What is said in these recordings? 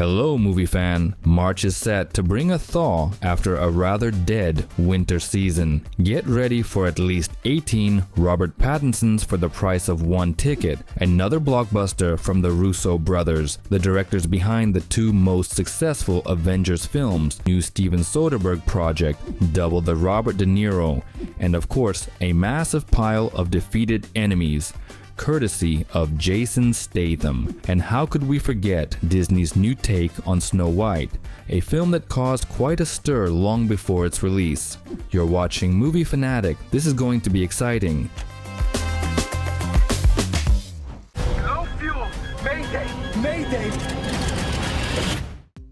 Hello movie fan, March is set to bring a thaw after a rather dead winter season. Get ready for at least 18 Robert Pattinsons for the price of one ticket, another blockbuster from the Russo Brothers, the directors behind the two most successful Avengers films, new Steven Soderbergh project, double the Robert De Niro, and of course a massive pile of defeated enemies, courtesy of Jason Statham. And how could we forget Disney's new take on Snow White, a film that caused quite a stir long before its release. You're watching Movie Fanatic. This is going to be exciting. Low fuel! Mayday! Mayday!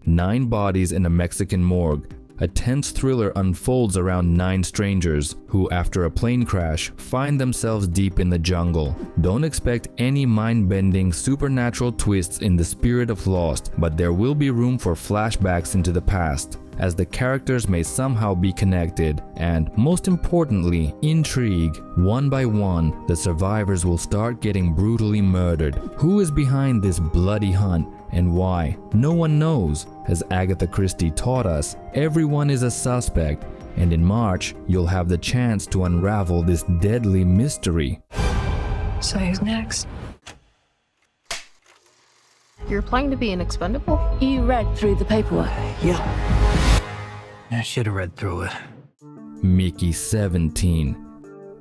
9 bodies in a Mexican morgue. A tense thriller unfolds around 9 strangers who, after a plane crash, find themselves deep in the jungle. Don't expect any mind-bending supernatural twists in the spirit of Lost, but there will be room for flashbacks into the past, as the characters may somehow be connected, and, most importantly, intrigue. One by one, the survivors will start getting brutally murdered. Who is behind this bloody hunt? And why? No one knows. As Agatha Christie taught us, everyone is a suspect, and in March, you'll have the chance to unravel this deadly mystery. So who's next? You're applying to be an expendable? You read through the paperwork? Yeah. I should have read through it. Mickey 17.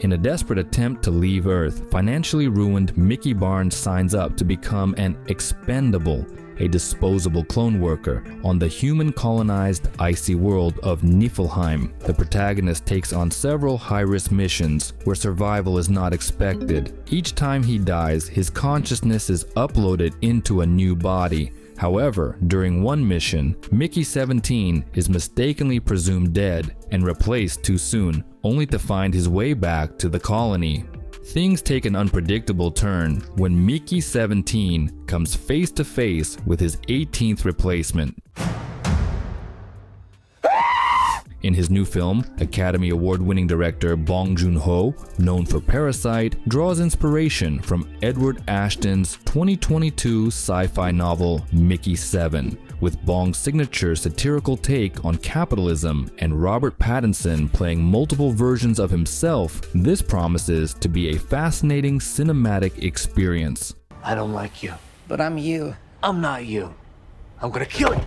In a desperate attempt to leave Earth, financially ruined Mickey Barnes signs up to become an expendable, a disposable clone worker, on the human-colonized icy world of Niflheim. The protagonist takes on several high-risk missions where survival is not expected. Each time he dies, his consciousness is uploaded into a new body. However, during one mission, Mickey 17 is mistakenly presumed dead and replaced too soon, only to find his way back to the colony. Things take an unpredictable turn when Mickey 17 comes face to face with his 18th replacement. In his new film, Academy Award-winning director Bong Joon-ho, known for Parasite, draws inspiration from Edward Ashton's 2022 sci-fi novel Mickey 7, with Bong's signature satirical take on capitalism and Robert Pattinson playing multiple versions of himself. This promises to be a fascinating cinematic experience. I don't like you. But I'm you. I'm not you. I'm gonna kill you.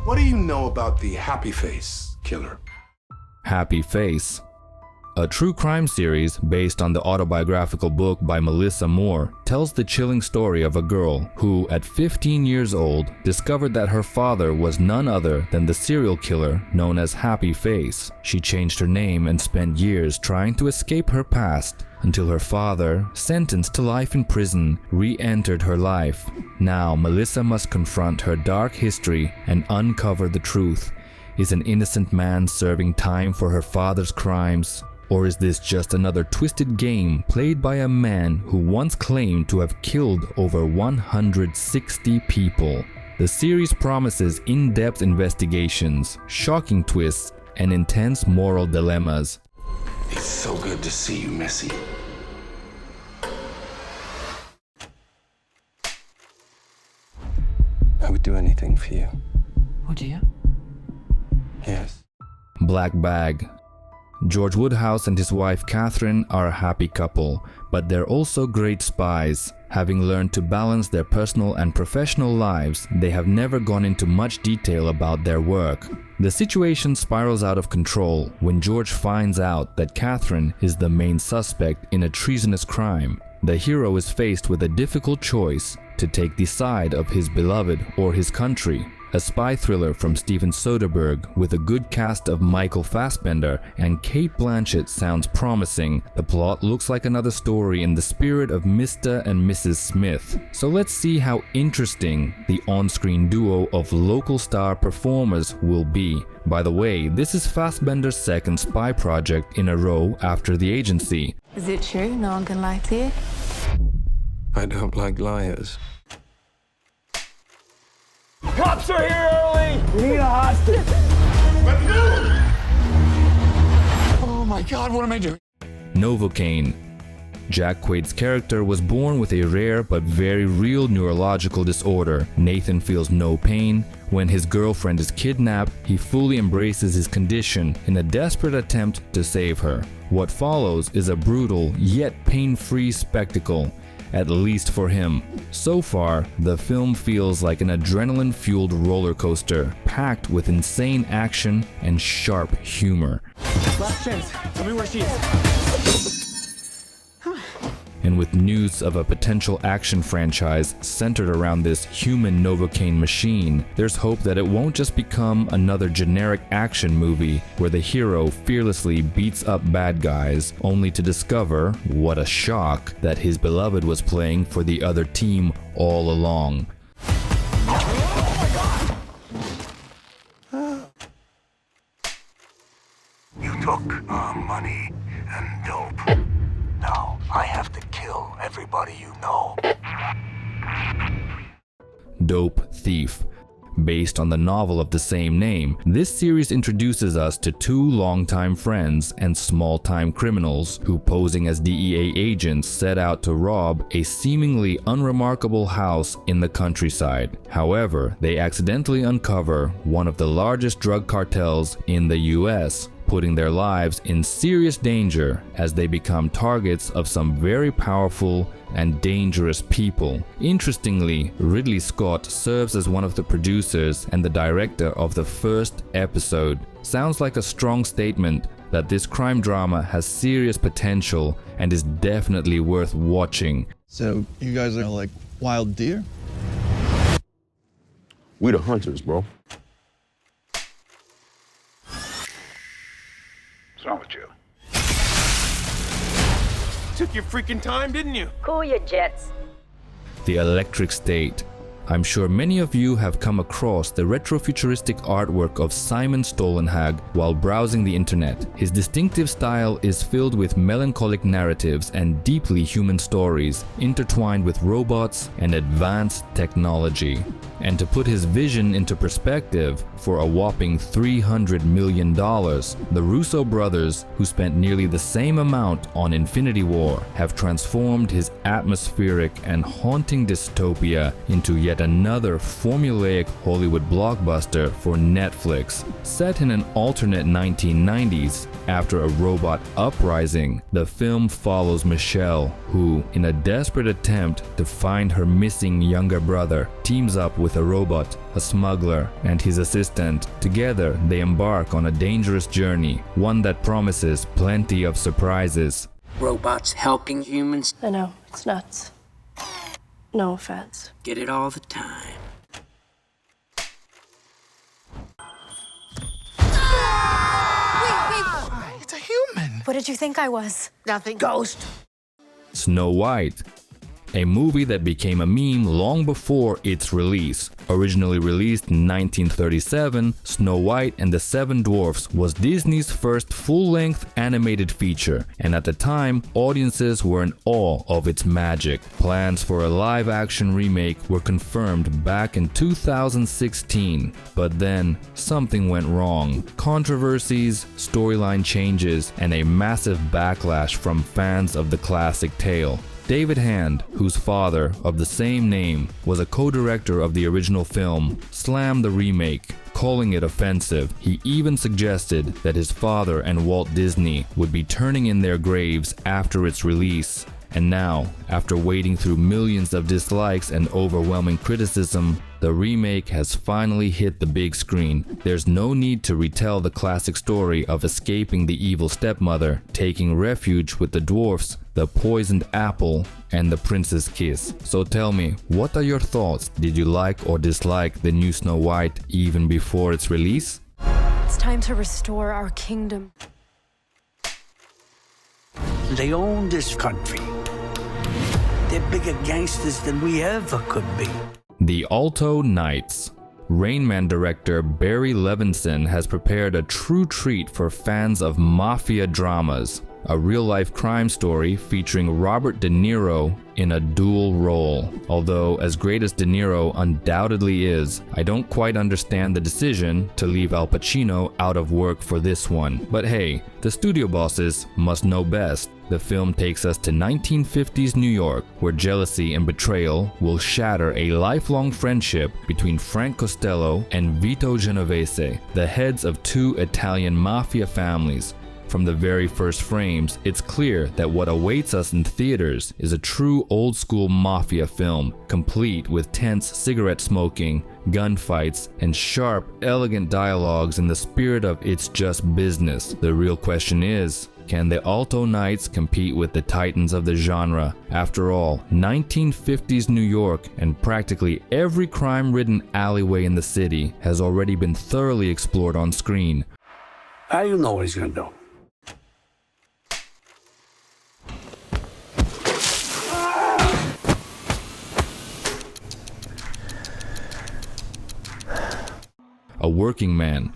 What do you know about the Happy Face killer? Happy Face. A true crime series based on the autobiographical book by Melissa Moore tells the chilling story of a girl who, at 15 years old, discovered that her father was none other than the serial killer known as Happy Face. She changed her name and spent years trying to escape her past, until her father, sentenced to life in prison, re-entered her life. Now, Melissa must confront her dark history and uncover the truth. Is an innocent man serving time for her father's crimes? Or is this just another twisted game played by a man who once claimed to have killed over 160 people? The series promises in-depth investigations, shocking twists, and intense moral dilemmas. It's so good to see you, Missy. I would do anything for you. Would you? Yes. Black Bag. George Woodhouse and his wife Catherine are a happy couple, but they're also great spies. Having learned to balance their personal and professional lives, they have never gone into much detail about their work. The situation spirals out of control when George finds out that Catherine is the main suspect in a treasonous crime. The hero is faced with a difficult choice: to take the side of his beloved or his country. A spy thriller from Steven Soderbergh with a good cast of Michael Fassbender and Cate Blanchett sounds promising. The plot looks like another story in the spirit of Mr. and Mrs. Smith. So let's see how interesting the on-screen duo of local star performers will be. By the way, this is Fassbender's second spy project in a row after The Agency. Is it true no one can lie to you? I don't like liars. Cops are here early! We need a hostage! Oh my God, what am I doing? Novocaine. Jack Quaid's character was born with a rare but very real neurological disorder. Nathan feels no pain. When his girlfriend is kidnapped, he fully embraces his condition in a desperate attempt to save her. What follows is a brutal yet pain-free spectacle, at least for him. So far, the film feels like an adrenaline-fueled roller coaster, packed with insane action and sharp humor. Last chance. Tell me where she is. And with news of a potential action franchise centered around this human Novocaine machine, there's hope that it won't just become another generic action movie where the hero fearlessly beats up bad guys, only to discover, what a shock, that his beloved was playing for the other team all along. You took our money and dope. Now I have to kill everybody you know. Dope Thief. Based on the novel of the same name, this series introduces us to two longtime friends and small-time criminals who, posing as DEA agents, set out to rob a seemingly unremarkable house in the countryside. However, they accidentally uncover one of the largest drug cartels in the US, putting their lives in serious danger as they become targets of some very powerful and dangerous people. Interestingly, Ridley Scott serves as one of the producers and the director of the first episode. Sounds like a strong statement that this crime drama has serious potential and is definitely worth watching. So you guys are like wild deer? We the hunters, bro. What's wrong with you? Took your freaking time, didn't you? Cool your jets. The Electric State. I'm sure many of you have come across the retrofuturistic artwork of Simon Stollenhag while browsing the internet. His distinctive style is filled with melancholic narratives and deeply human stories, intertwined with robots and advanced technology. And to put his vision into perspective, for a whopping $300 million, the Russo Brothers, who spent nearly the same amount on Infinity War, have transformed his atmospheric and haunting dystopia into yet another formulaic Hollywood blockbuster for Netflix. Set in an alternate 1990s, after a robot uprising, the film follows Michelle, who, in a desperate attempt to find her missing younger brother, teams up with a robot, a smuggler, and his assistant. Together, they embark on a dangerous journey, one that promises plenty of surprises. Robots helping humans. I know, it's nuts. No offense. Get it all the time. It's a human. What did you think I was? Nothing. Ghost. Snow White. A movie that became a meme long before its release. Originally released in 1937, Snow White and the Seven Dwarfs was Disney's first full-length animated feature, and at the time, audiences were in awe of its magic. Plans for a live-action remake were confirmed back in 2016, but then something went wrong. Controversies, storyline changes, and a massive backlash from fans of the classic tale. David Hand, whose father, of the same name, was a co-director of the original film, slammed the remake, calling it offensive. He even suggested that his father and Walt Disney would be turning in their graves after its release. And now, after wading through millions of dislikes and overwhelming criticism, the remake has finally hit the big screen. There's no need to retell the classic story of escaping the evil stepmother, taking refuge with the dwarfs, the poisoned apple, and the prince's kiss. So tell me, what are your thoughts? Did you like or dislike the new Snow White even before its release? It's time to restore our kingdom. They own this country. They're bigger gangsters than we ever could be. The Alto Knights. Rain Man director Barry Levinson has prepared a true treat for fans of mafia dramas. a real-life crime story featuring Robert De Niro in a dual role. Although, as great as De Niro undoubtedly is, I don't quite understand the decision to leave Al Pacino out of work for this one. But hey, the studio bosses must know best. The film takes us to 1950s New York, where jealousy and betrayal will shatter a lifelong friendship between Frank Costello and Vito Genovese, the heads of two Italian mafia families. From the very first frames, it's clear that what awaits us in theaters is a true old-school mafia film, complete with tense cigarette smoking, gunfights, and sharp, elegant dialogues in the spirit of It's Just Business. The real question is, can the Alto Knights compete with the titans of the genre? After all, 1950s New York and practically every crime-ridden alleyway in the city has already been thoroughly explored on screen. How do you know what he's gonna do? A working man.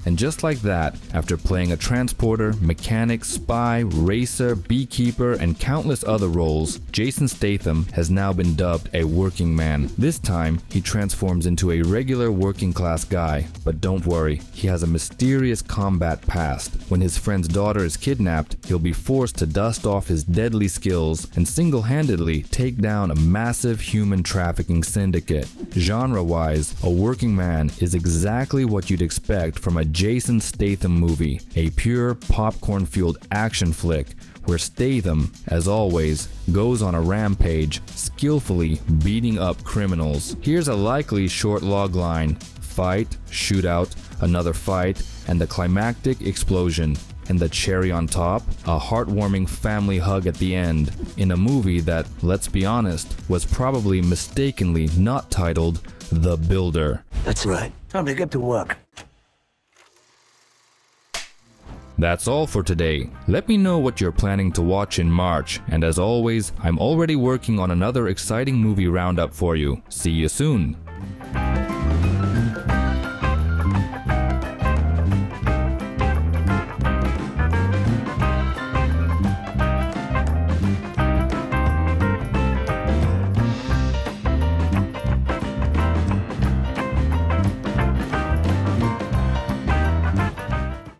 And just like that, after playing a transporter, mechanic, spy, racer, beekeeper, and countless other roles, Jason Statham has now been dubbed a working man. This time, he transforms into a regular working class guy. But don't worry, he has a mysterious combat past. When his friend's daughter is kidnapped, he'll be forced to dust off his deadly skills and single-handedly take down a massive human trafficking syndicate. Genre-wise, A Working Man is exactly what you'd expect from a Jason Statham movie, a pure popcorn-fueled action flick where Statham, as always, goes on a rampage, skillfully beating up criminals. Here's a likely short logline: fight, shootout, another fight, and the climactic explosion. And the cherry on top, a heartwarming family hug at the end, in a movie that, let's be honest, was probably mistakenly not titled The Builder. That's right. Time to get to work. That's all for today. Let me know what you're planning to watch in March, and as always, I'm already working on another exciting movie roundup for you. See you soon!